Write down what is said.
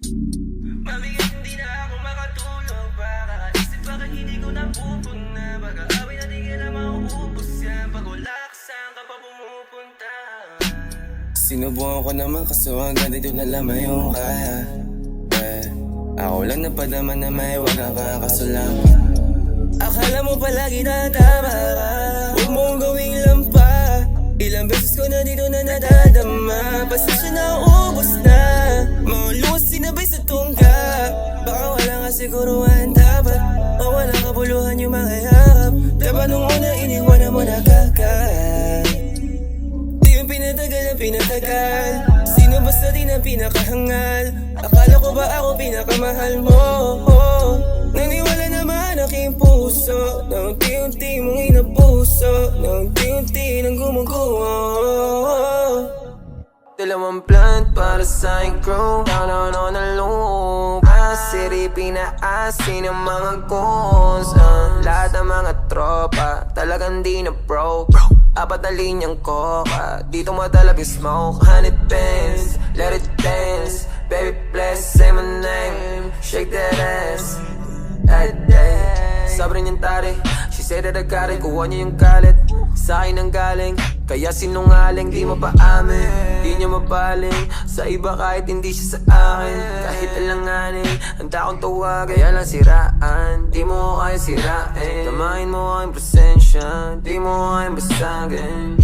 Mabigat hindi na ako makatulog. Pakakaisip bakit hindi ko napupuna. Pag-aaway na di ka na mauubos yan. Pag wala ka saan ka pa pumupunta. Sinubukan ko naman kaso hanggang dito na lamang yung kaya. Ako lang napadama na may wag kakasulang. Akala mo palagi na tama ka, huwag mong gawing lampa. Ilang beses ko na dito na nadadama. Pasensya na ubos na, mauluwas sinabay sa tungga. Baka wala nga siguruhan dapat, mawalang kabuluhan yung mga yakap. Diba nung una iniwanan mo na kagad. Di yung pinatagal na pinatagal, sino basta di na pinakahangal. Akala ko ba ako pinakamahal mo? Naniwala naman aking puso, na unti-unti mong inapuso, na unti-unti nang gumuguho. Dalawang plant para sa aking crew, down on the loop. City, pinaasin ang mga goons. Lahat ng mga tropa, talagang di na broke. Apat na linyang coca, dito madalab yung smoke. 100 pence, let it dance. Baby please say my name, shake that ass. Ay, sabi niyang tari, she said that I got it. Kuha niya yung galit, sa akin ang galing. Kaya sinungaling, di mapaamin, di niya mapaling sa iba kahit hindi siya sa akin. Kahit alanganin, handa akong tawag, kaya lang siraan. Di mo kaya sirain, tamahin mo aking presensya, di mo kaya basagin.